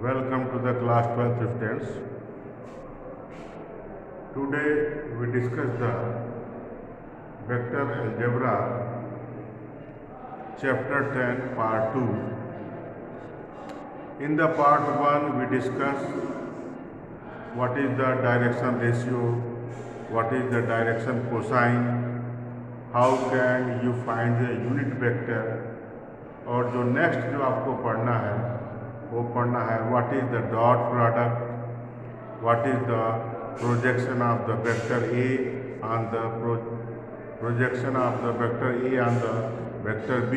Welcome to the class 12th students. Today we discuss the vector algebra chapter 10 part 2. In the part 1 we discuss what is the direction ratio, what is the direction cosine, how can you find the unit vector, और जो next जो आपको पढ़ना है वो पढ़ना है what is the dot product, what is the projection of the vector A on the projection of the vector A on the vector B,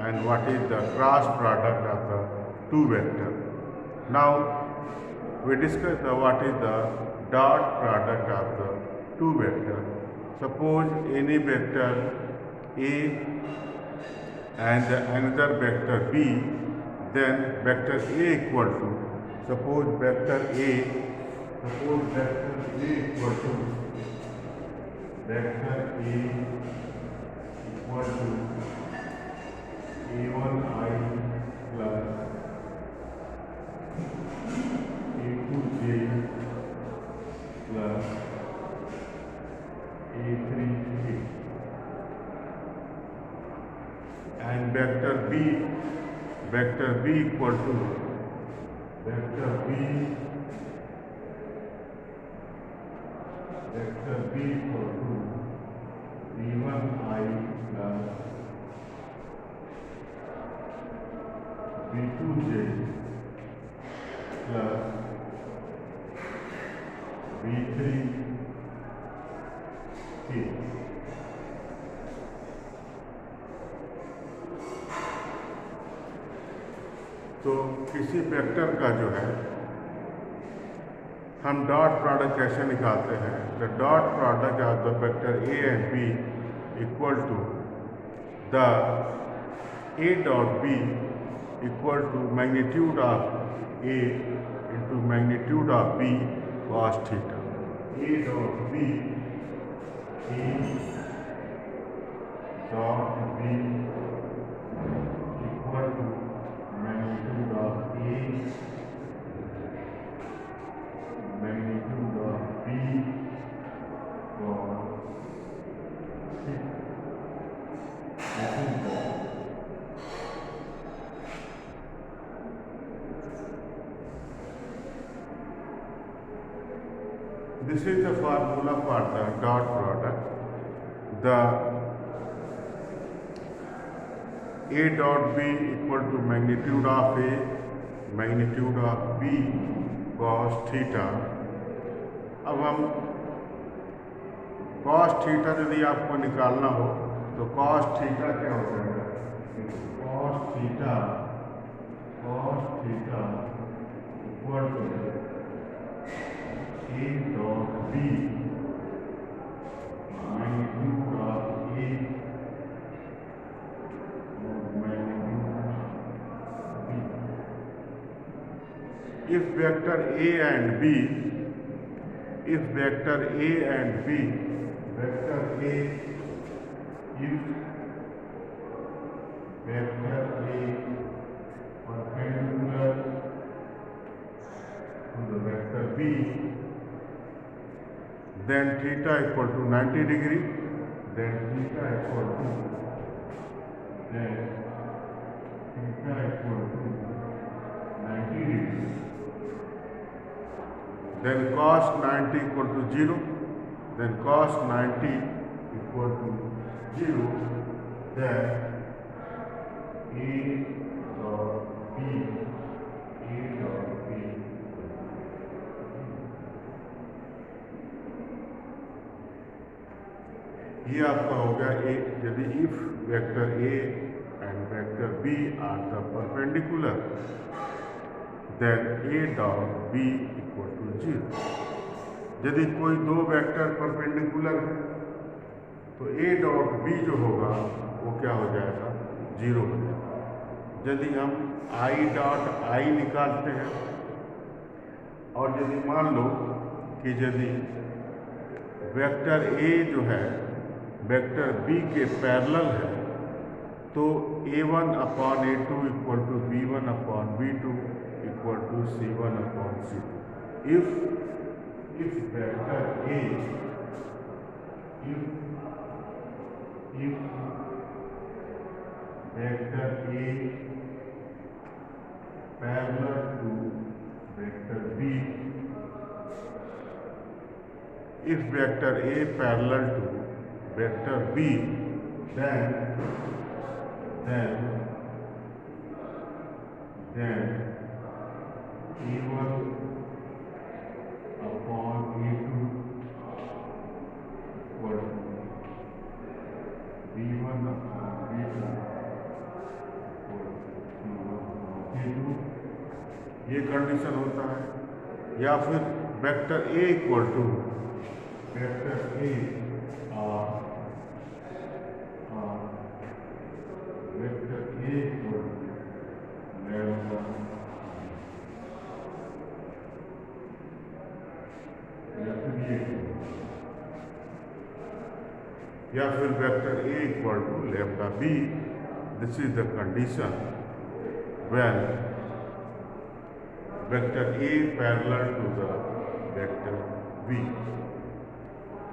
and what is the cross product of the two vector. Now we discuss what is the dot product of the two vector. Suppose any vector A and another vector B, then vector A equal to, suppose vector A equal to vector A equal to a1I plus a2j plus a3k, and vector B equal to vector B equal to b1I plus b2j plus b3k. तो किसी vector का जो है हम dot product कैसे निकालते हैं? The dot product of the vector A and B equal to the A dot B equal to magnitude of A into magnitude of B cos theta. A dot B equal to magnitude of A magnitude of B cos theta. This is the formula for the dot product. The A dot B equal to magnitude of A, magnitude of B cos theta. अब हम cos theta यदि आपको निकालना हो तो cos theta क्या हो जाएगा? cos theta equal to A dot B magnitude of A if vector A and B, if vector A and B, vector A, if vector A perpendicular to the vector B, then theta equal to 90 degree, then theta equal to 90 degree. Then cos 90 equal to 0, then cos 90 equal to 0, then A dot B ये आपका हो गया A. यदि if vector A and vector B are the perpendicular, then A dot B equal to 0. यदि कोई दो vector perpendicular है तो ए डॉट बी जो होगा वो क्या हो जाएगा? 0 हो जाएगा. यदि हम आई डॉट आई निकालते हैं और यदि मान लो कि यदि वेक्टर ए जो है वेक्टर बी के पैरेलल है तो A1/A2 equal to B1/B2 equal to C1/C2। if vector A if vector A parallel to vector B, if vector A parallel to vector B, then A1/A2 equal to B1/B2 equal to C1/C2, ये condition होता है। या फिर vector A equal to vector A और vector A equal to lambda या फिर vector A equal to lambda B। This is the condition when vector A parallel to the vector B।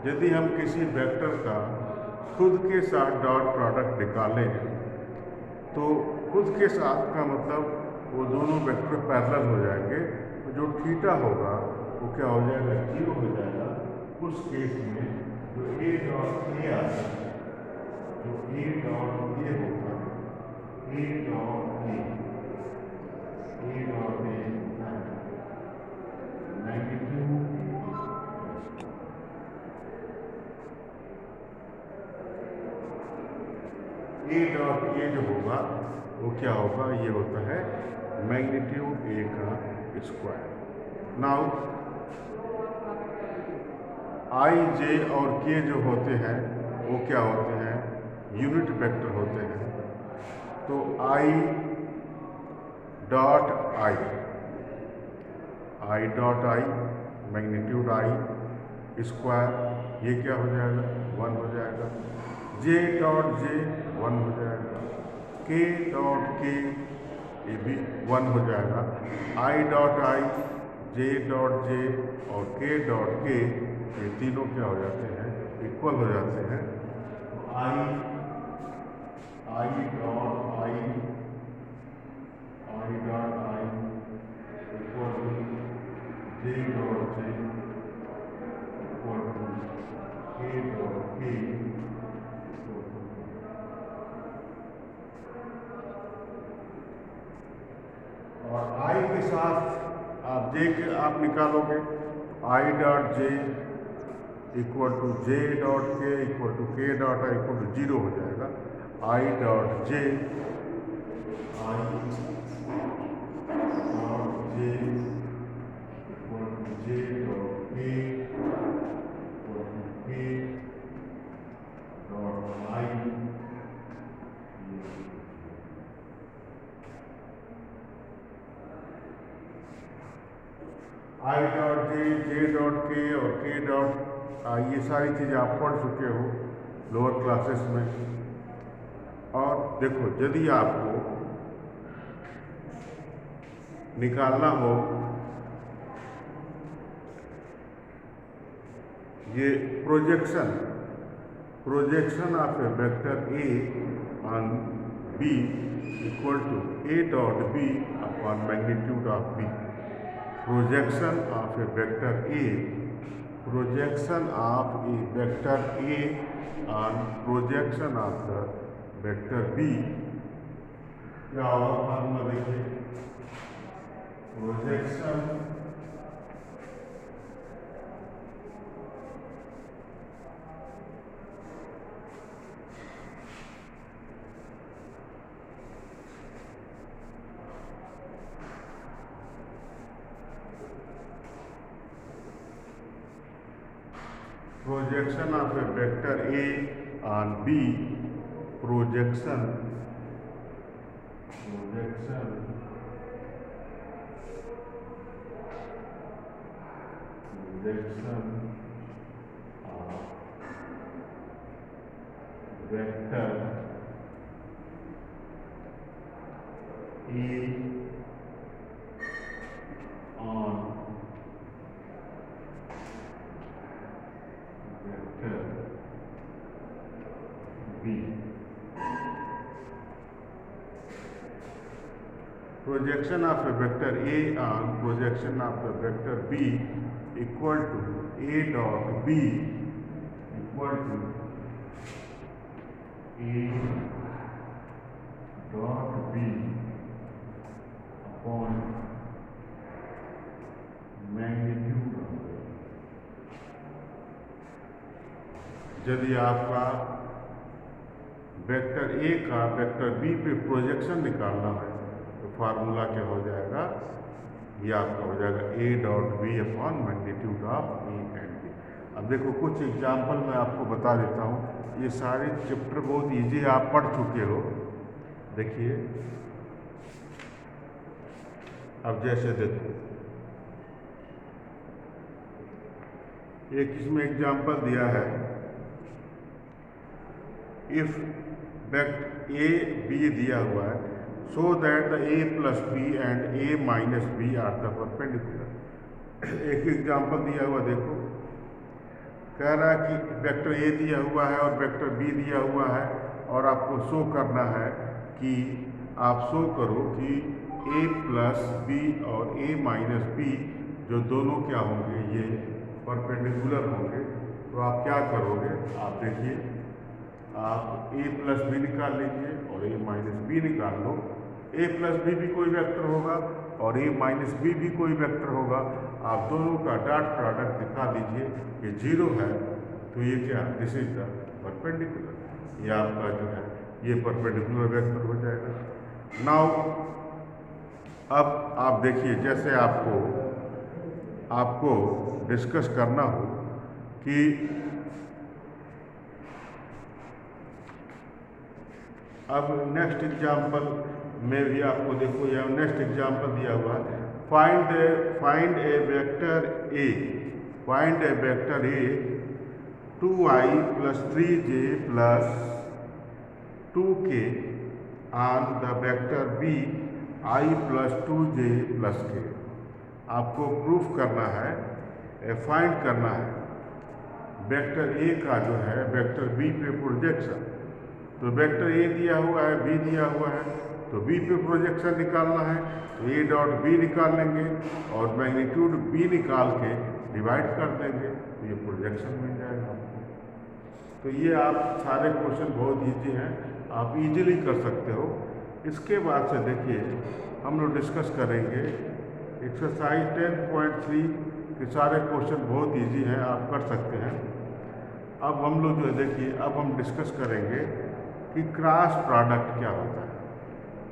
यदि हम किसी वेक्टर का खुद के साथ डॉट प्रोडक्ट निकालें तो खुद के साथ का मतलब वो दोनों वेक्टर पैरेलल हो जाएंगे, तो जो थीटा होगा वो क्या हो जाएगा, 0 हो जाएगा। उस केस में जो A डॉट A आता है, जो A डॉट A होगा, A dot A magnitude A dot A जो होगा वो क्या होगा, ये होता है मैग्नीट्यूड A का स्क्वायर। नाउ I, J और K जो होते हैं वो क्या होते हैं, यूनिट वेक्टर होते हैं। तो I dot I magnitude I square, ये क्या हो जाएगा, 1 हो जाएगा। J डॉट J 1 हो जाएगा। K डॉट K ये भी 1 हो जाएगा। I dot I, J dot J और K डॉट K ये तीनों क्या हो जाते हैं, इक्वल हो जाते हैं। तो I dot I equal to J dot J equal to K dot K और I के साथ आप J के आप निकालोगे, I dot J equal to J dot K equal to K dot I equal to 0 हो जाएगा। I dot J equal to J dot K equal to K dot I। I dot J, J dot K और K dot ये सारी चीज़ें आप पढ़ चुके हो लोअर क्लासेस में। और देखो, यदि आपको निकालना हो ये projection of a vector A on B equal to A dot B upon magnitude of B। projection of a vector A on projection of the vector B क्या होगा, फार्मूला देखिए, projection projection of a vector A on B, projection of vector projection of a vector A on projection of the vector B equal to A dot B equal to A dot B upon magnitude of the, यदि आपका vector A का vector B पे projection निकालना है तो formula क्या हो जाएगा, ये आपका हो जाएगा A dot B upon magnitude of A and B. अब देखो कुछ एग्जाम्पल मैं आपको बता देता हूँ, ये सारे चैप्टर बहुत इजी है, आप पढ़ चुके हो। देखिए अब जैसे देखो एक इसमें एग्जाम्पल दिया है, इफ वेक्टर ए बी दिया हुआ है, so that the A plus B and A minus B are the perpendicular. एक एग्जाम्पल दिया हुआ देखो, कह रहा है कि वेक्टर ए दिया हुआ है और वेक्टर बी दिया हुआ है और आपको शो करना है कि आप शो करो कि ए प्लस बी और ए माइनस बी जो दोनों क्या होंगे, ये परपेंडिकुलर होंगे। तो आप क्या करोगे, आप देखिए आप ए प्लस बी निकाल लीजिए और ए माइनस बी निकाल लो। ए प्लस बी भी कोई वेक्टर होगा और ए माइनस बी भी कोई वेक्टर होगा। आप दोनों का डॉट प्रोडक्ट दिखा दीजिए कि जीरो है, तो ये क्या, दिस इज द परपेंडिकुलर, ये आपका जो है ये परपेंडिकुलर वेक्टर हो जाएगा। नाउ अब आप देखिए, जैसे आपको डिस्कस करना हो कि अब नेक्स्ट एग्जाम्पल में भी आपको देखो, यह नेक्स्ट एग्जाम्पल दिया हुआ है, find a vector A 2i plus 3j plus 2k on the vector B i plus 2j plus k। आपको प्रूफ करना है, फाइंड करना है वेक्टर ए का जो है वेक्टर बी पे प्रोजेक्शन। तो वेक्टर ए दिया हुआ है, बी दिया हुआ है, तो बी पे प्रोजेक्शन निकालना है, तो ए डॉट बी निकाल लेंगे और मैग्नीट्यूड बी निकाल के डिवाइड कर देंगे, तो ये प्रोजेक्शन मिल जाएगा आपको। तो ये आप सारे क्वेश्चन बहुत इजी हैं, आप इजीली कर सकते हो। इसके बाद से देखिए हम लोग डिस्कस करेंगे एक्सरसाइज 10.3 के सारे क्वेश्चन बहुत इजी हैं, आप कर सकते हैं। अब हम लोग जो देखिए, अब हम डिस्कस करेंगे कि क्रॉस प्रोडक्ट क्या होता है,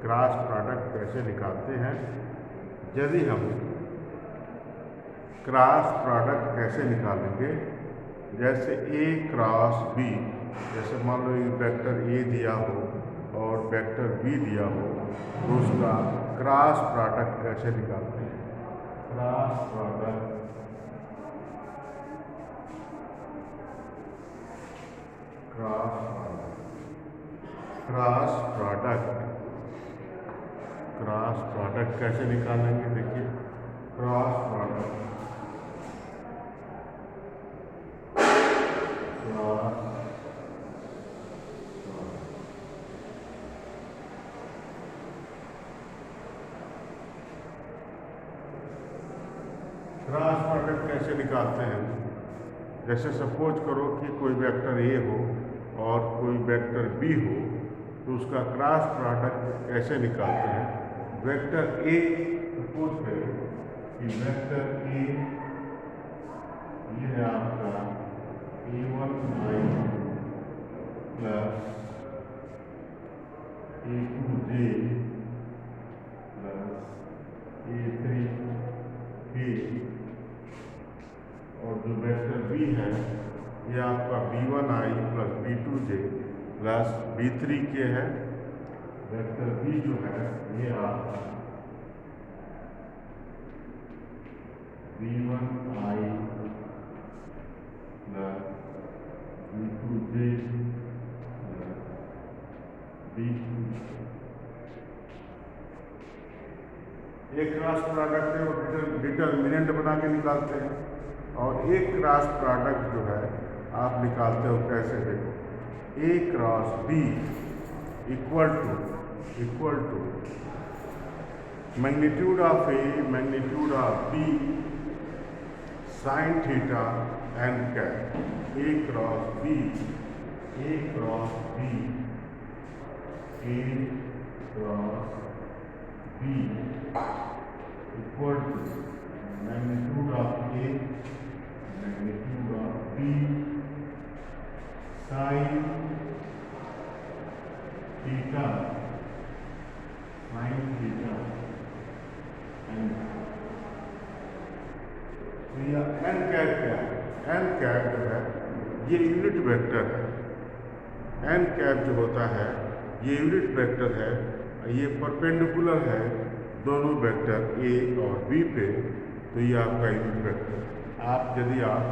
क्रॉस प्रोडक्ट कैसे निकालते हैं। यदि हम क्रॉस प्रोडक्ट कैसे निकालेंगे, जैसे ए क्रॉस बी, जैसे मान लो एक वेक्टर ए दिया हो और वेक्टर बी दिया हो, तो उसका क्रॉस प्रोडक्ट कैसे निकालते हैं। क्रॉस प्रोडक्ट क्रॉस प्रोडक्ट कैसे निकालेंगे, देखिए क्रॉस प्रोडक्ट कैसे निकालते हैं। जैसे सपोज करो कि कोई वेक्टर ए हो और कोई वेक्टर बी हो, तो उसका क्रॉस प्रोडक्ट कैसे निकालते हैं। वेक्टर ए सपोज करें कि वेक्टर ए ये है आपका a1i plus a2j plus a3k, और जो वेक्टर बी है ये आपका b1i plus b2j plus b3k है। वेक्टर बी जो है ये आपका b1i plus b2j plus b2, एक क्रॉस प्रोडक्ट है वो डिटरमिनेंट बना के निकालते हैं, और एक क्रॉस प्रोडक्ट जो है आप निकालते हो कैसे, देखो A cross B equal to magnitude of A, magnitude of B, sine theta N cap, A cross B, A cross B, A cross B equal to magnitude of A, magnitude of B, sine theta, sine theta N. तो यह N cap क्या है? N cap जो है ये unit vector है। N cap जो होता है ये यूनिट वेक्टर है, ये परपेंडिकुलर है दोनों वेक्टर ए और बी पे, तो ये आपका यूनिट वेक्टर है। आप यदि आप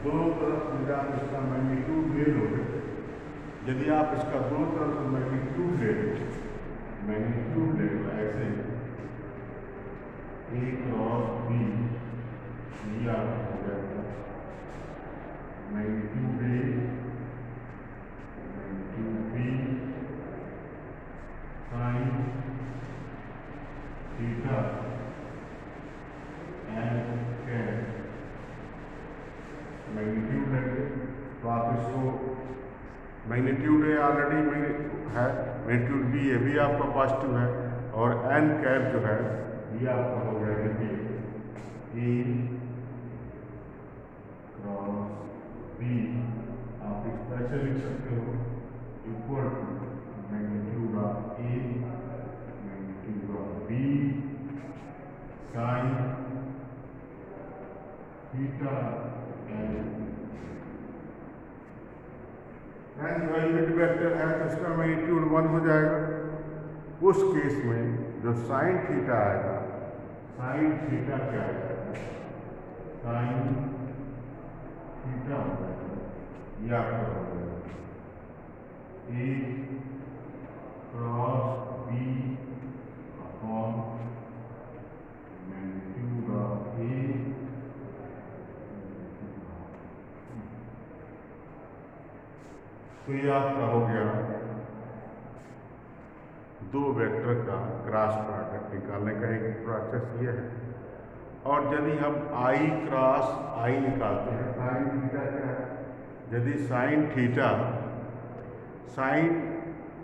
दोनों तरफ यदि आप इसका मैग्नीट्यूड ले लोगे, यदि आप इसका दोनों तरफ से मैग्नीट्यूड ले लो, मैग्नीट्यूड ले लो ऐसे ए क्रॉस बी, ये आपका हो जाएगा magnitude A, magnitude B, sine theta N cap, magnitude लेंगे तो आप इसको मैग्नीट्यूड ए ऑलरेडी है, मैग्नीट्यूड बी ये भी आपका पॉजिटिव है, और एन कैप जो है ये आपका हो गया देखिए ए क्रॉस बी, आप इस तरह से लिख सकते हो equal to magnitude of A, magnitude of B, sine theta n जो है यूनिट वेक्टर है तो इसका मैग्नीट्यूड 1 हो जाएगा। उस केस में जो साइन थीटा आएगा, साइन थीटा क्या आएगा? साइन थीटा हो जाएगा, ये आपका हो जाएगा A cross B upon magnitude of A, तो ये आपका हो गया दो वेक्टर का क्रॉस प्रोडक्ट निकालने का एक प्रोसेस ये है। और यदि हम आई क्रॉस आई निकालते हैं, साइन थीटा क्या है? यदि साइन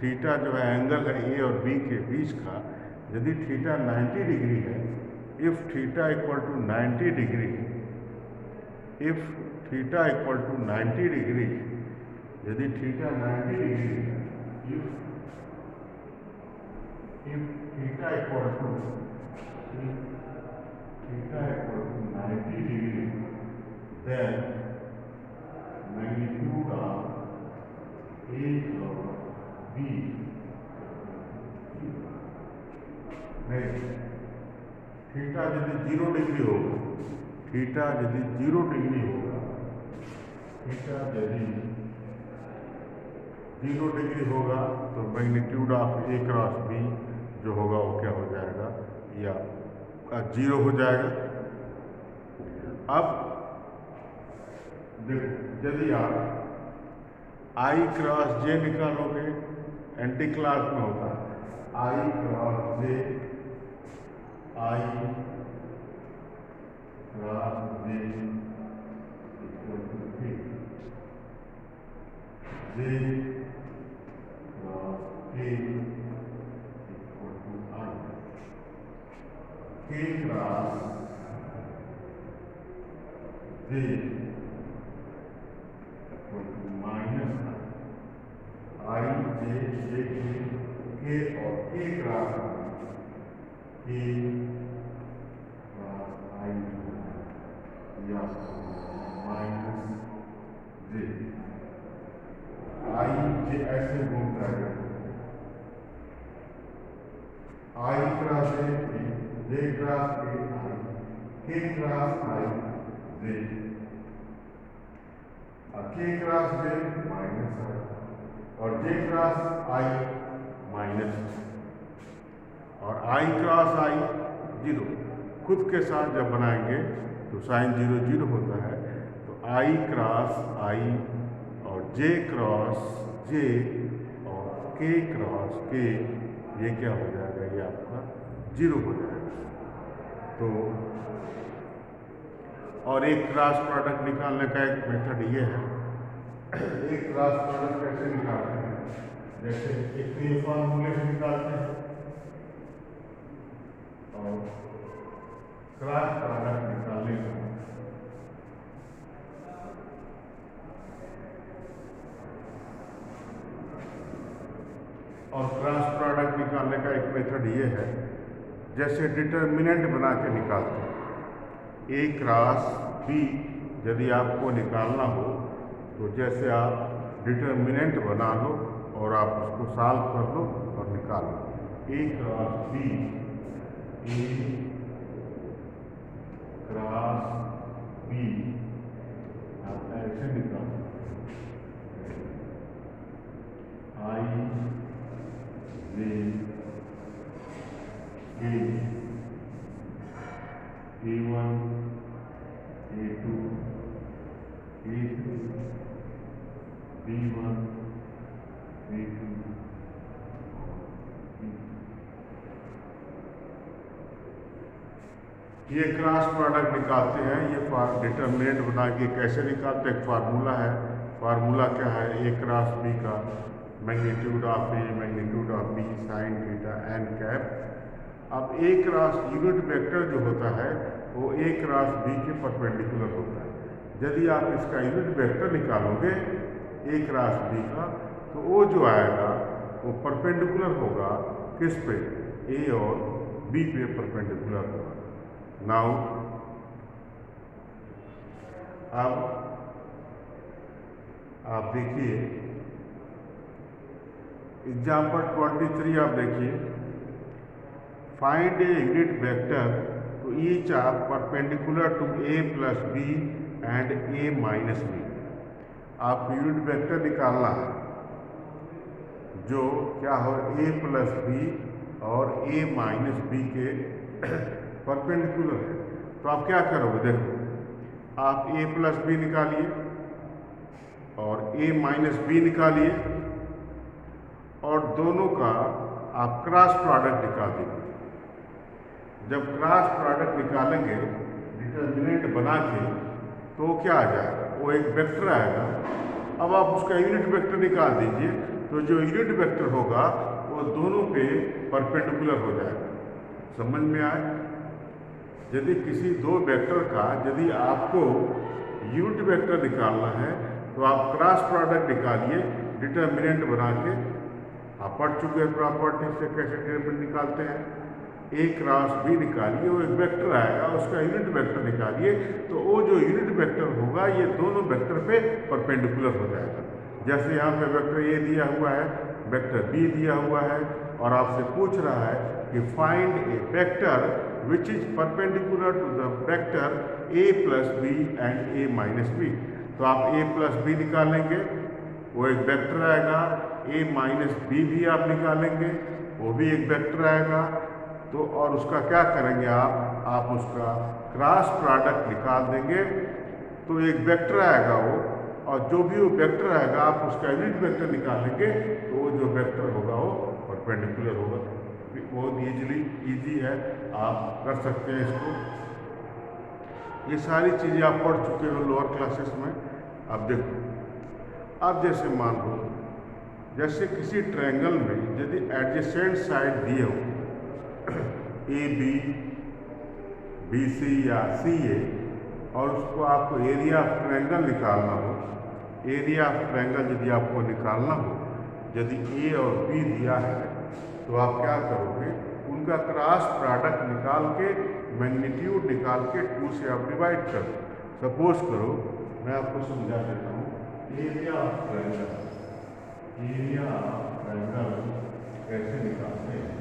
थीटा जो है एंगल है ए और बी के बीच का, यदि थीटा 90 डिग्री है, if theta equal to 90 degree, if theta equal to 90 degree, यदि थीटा 90 डिग्री है, if theta equal to 90 degree, then magnitude of A cross B, नहीं, थीटा यदि 0 डिग्री होगा, थीटा यदि 0 डिग्री होगा, थीटा यदि 0 डिग्री होगा तो magnitude of A cross B जो होगा वो क्या हो जाएगा? या 0 हो जाएगा। अब देखो यदि आप आई क्रॉस जे निकालोगे, एंटी क्लास में होता है I cross J, I cross J equal to K, J cross K equal to I, K cross J equal to minus I, J K और के क्रॉस के क्रॉस आई या माइनस जे, आई जे ऐसे घूमता है, आई क्रॉस जे क्रॉस के cross आई J, के cross जे minus आई और जे क्रॉस आई माइनस, और आई क्रॉस आई 0 खुद के साथ जब बनाएंगे तो साइन 0 0 होता है, तो आई क्रॉस आई और जे क्रॉस जे और के क्रॉस के, ये क्या हो जाएगा? ये आपका 0 हो जाएगा। तो और एक क्रॉस प्रोडक्ट निकालने का एक मेथड ये है। एक क्रॉस प्रोडक्ट कैसे निकालते हैं, जैसे एक फॉर्मूले से निकालते हैं और क्रॉस प्रोडक्ट निकालने का एक मेथड ये है, जैसे डिटर्मिनेंट बना के निकालते हैं। ए क्रॉस बी यदि आपको निकालना हो तो जैसे आप डिटर्मिनेंट बना लो और आप उसको सॉल्व कर लो और निकाल लो। ए cross B, A cross B आप ऐसे निकालो, आई जे A1, A2, A3, B1, B2, ये क्रॉस प्रोडक्ट निकालते हैं। ये डिटर्मिनेंट बना के कैसे निकालते हैं, एक फार्मूला है। फार्मूला क्या है, ए क्रॉस बी का magnitude of A magnitude of B sine theta N cap. अब ए क्रॉस यूनिट वेक्टर जो होता है वो ए क्रॉस बी के परपेंडिकुलर होता है। यदि आप इसका यूनिट वेक्टर निकालोगे ए क्रॉस बी का, तो वो जो आएगा वो परपेंडिकुलर होगा किस पे, ए और बी पे परपेंडिकुलर होगा। नाउ अब आप देखिए एग्जाम्पल 23 आप देखिए, find a unit vector to each of perpendicular to A plus B and A minus B. आपको यूनिट वेक्टर निकालना है जो क्या हो, ए प्लस बी और ए माइनस बी के परपेंडिकुलर है। तो आप क्या करोगे, देखो आप ए प्लस बी निकालिए और ए माइनस बी निकालिए और दोनों का आप क्रॉस प्रोडक्ट निकाल दीजिए। जब क्रॉस प्रोडक्ट निकालेंगे डिटर्मिनेंट बना के, तो क्या आ जाएगा, वो एक वेक्टर आएगा। अब आप उसका यूनिट वेक्टर निकाल दीजिए, तो जो यूनिट वेक्टर होगा वो दोनों पे परपेंडिकुलर हो जाएगा। समझ में आए? यदि किसी दो वेक्टर का यदि आपको यूनिट वेक्टर निकालना है तो आप क्रॉस प्रोडक्ट निकालिए डिटर्मिनेंट बना के। आप पढ़ चुके हैं प्रॉपर्टी से कैसे डिटर्मिनेंट निकालते हैं। ए क्रॉस बी निकालिए, वो एक वेक्टर आएगा, उसका यूनिट वेक्टर निकालिए, तो वो जो यूनिट वेक्टर होगा ये दोनों वेक्टर पे परपेंडिकुलर हो जाएगा। जैसे यहाँ पे वेक्टर ए दिया हुआ है, वेक्टर बी दिया हुआ है और आपसे पूछ रहा है कि find a vector which is perpendicular to the vector A plus B and A minus B. तो आप ए प्लस बी निकालेंगे, वो एक वेक्टर आएगा। ए माइनस बी भी आप निकालेंगे, वो भी एक वेक्टर आएगा। तो और उसका क्या करेंगे आप उसका क्रॉस प्रोडक्ट निकाल देंगे, तो एक वेक्टर आएगा वो, और जो भी वो वेक्टर आएगा आप उसका यूनिट वेक्टर निकालेंगे, तो वो जो वेक्टर होगा वो परपेंडिकुलर होगा। बहुत इजी है, आप कर सकते हैं इसको। ये सारी चीज़ें आप पढ़ चुके हो लोअर क्लासेस में। अब देखो, अब जैसे मान लो जैसे किसी ट्रायंगल में यदि एडजेसेंट साइड दिए हो ए बी, बी सी या सी ए, और उसको आपको एरिया ऑफ ट्रायंगल निकालना हो, एरिया ऑफ ट्रायंगल यदि आपको निकालना हो, यदि ए और बी दिया है, तो आप क्या करोगे, उनका क्रॉस प्रोडक्ट निकाल के मैग्नीट्यूड निकाल के 2 से आप डिवाइड कर दो। सपोज करो, मैं आपको समझा देता हूँ, एरिया ऑफ ट्रायंगल कैसे निकालते हैं।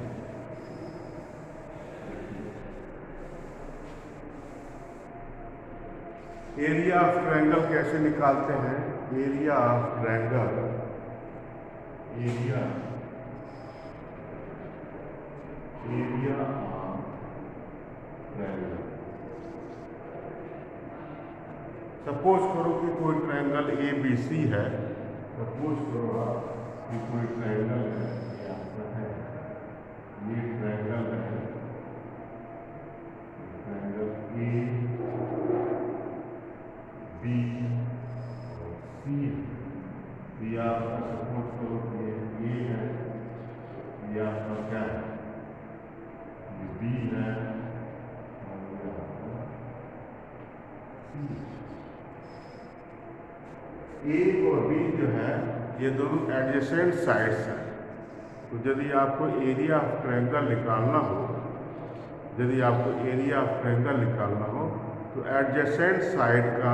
एरिया ऑफ ट्रायंगल कैसे निकालते हैं, area of triangle, area of triangle. Suppose करो कि कोई ट्रायंगल ए बी सी है, सपोज करो आप कि कोई ट्रायंगल है, ये आपका है, ये ट्रायंगल है, ए और बी जो है ये दोनों एडजेसेंट साइड्स हैं। तो यदि आपको एरिया ऑफ ट्रायंगल निकालना हो, यदि आपको एरिया ऑफ ट्रायंगल निकालना हो तो एडजेसेंट साइड का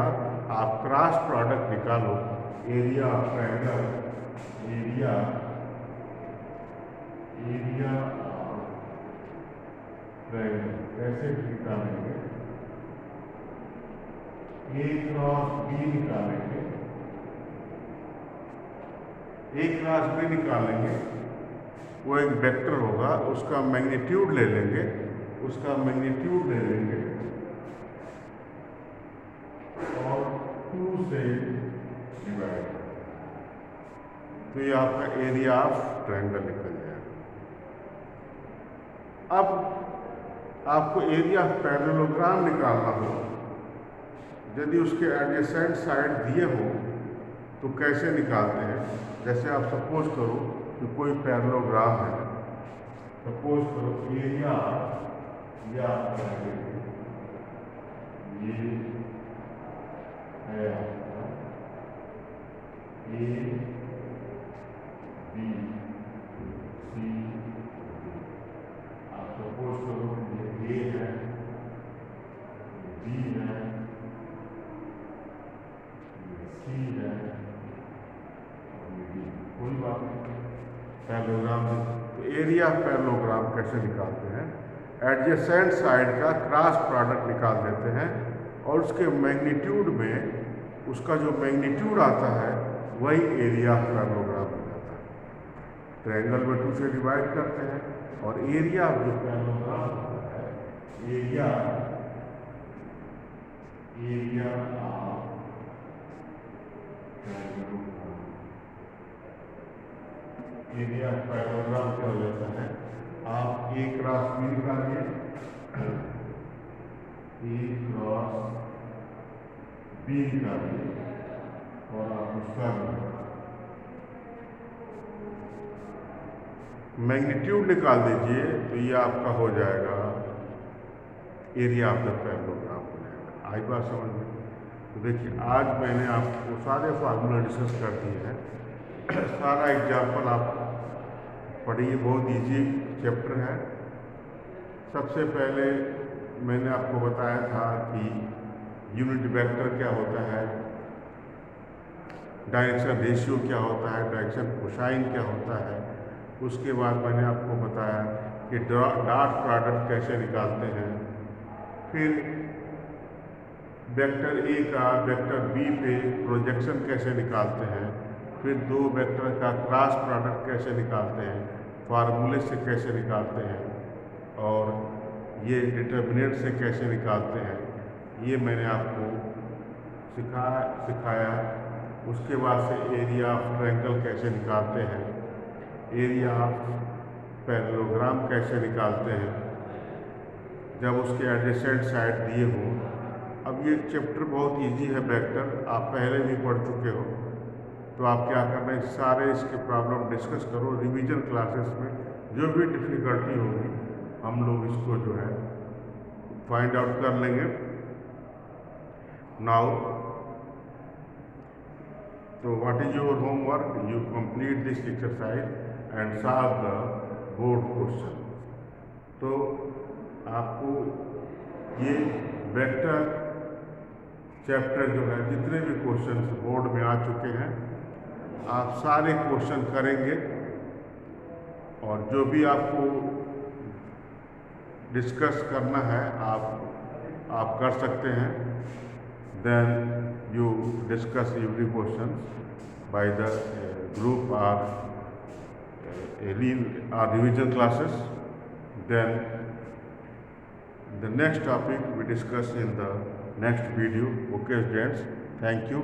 आप क्रॉस प्रोडक्ट निकालो। Area of triangle, area of triangle कैसे निकालेंगे? ए क्रॉस बी निकालेंगे, ए क्रॉस बी निकालेंगे, वो एक वेक्टर होगा, उसका मैग्नीट्यूड ले लेंगे, उसका मैग्नीट्यूड ले लेंगे और 2 से डिवाइड, तो ये आपका एरिया ऑफ ट्रायंगल निकल जाएगा। अब आपको एरिया ऑफ पैरेललोग्राम निकालना हो, यदि उसके एडजेसेंट साइड दिए हो तो कैसे निकालते हैं? जैसे आप सपोज करो कि कोई पैरेललोग्राम है, सपोज करो एरिया या ये है आपका ए बी सी, आप सपोज करो ये ए है, बी है, सी है, कोई बात नहीं, पैरेललोग्राम। तो एरिया ऑफ पैरेललोग्राम कैसे निकालते हैं? एडजेसेंट साइड का क्रॉस प्रोडक्ट निकाल देते हैं और उसके मैग्नीट्यूड में, उसका जो मैग्नीट्यूड आता है वही एरिया ऑफ पैरेललोग्राम हो जाता है। ट्रायंगल में 2 से डिवाइड करते हैं और एरिया ऑफ जो पैरेललोग्राम होता है, area of area of parallelogram क्या हो जाता है? आप ए क्रॉस बी निकालिए, ए क्रॉस बी निकालिए और आप उसका मैग्नीट्यूड निकाल दीजिए, तो ये आपका हो जाएगा एरिया ऑफ द पैरेललोग्राम हो जाएगा। आई बात समझ में? तो देखिए, आज मैंने आपको सारे फार्मूला डिस्कस कर दिए हैं, सारा एग्जाम्पल आप पढ़िए, बहुत इजी चैप्टर है। सबसे पहले मैंने आपको बताया था कि यूनिट वेक्टर क्या होता है, डायरेक्शन रेशियो क्या होता है, डायरेक्शन कोसाइन क्या होता है। उसके बाद मैंने आपको बताया कि डॉट प्रोडक्ट कैसे निकालते हैं, फिर वेक्टर ए का वेक्टर बी पे प्रोजेक्शन कैसे निकालते हैं, फिर 2 वेक्टर का क्रॉस प्रोडक्ट कैसे निकालते हैं, फार्मूले से कैसे निकालते हैं, और ये डिटर्मिनेंट से कैसे निकालते हैं, ये मैंने आपको सिखाया। उसके बाद से एरिया ऑफ ट्रायंगल कैसे निकालते हैं, एरिया ऑफ पैरेललोग्राम कैसे निकालते हैं जब उसके एडजेसेंट साइड दिए हों। अब ये चैप्टर बहुत इजी है वेक्टर, आप पहले भी पढ़ चुके हो, तो आप क्या करना है, सारे इसके प्रॉब्लम डिस्कस करो। रिवीजन क्लासेस में जो भी डिफ़िकल्टी होगी हम लोग इसको जो है फाइंड आउट कर लेंगे। नाउ तो what is your homework? You complete this exercise and solve the board question. तो आपको ये वेक्टर चैप्टर जो है, जितने भी क्वेश्चन बोर्ड में आ चुके हैं, आप सारे क्वेश्चन करेंगे और जो भी आपको डिस्कस करना है आप कर सकते हैं। Then you discuss every question by the group or revision classes. Then the next topic we discuss in the next video. Okay students, thank you.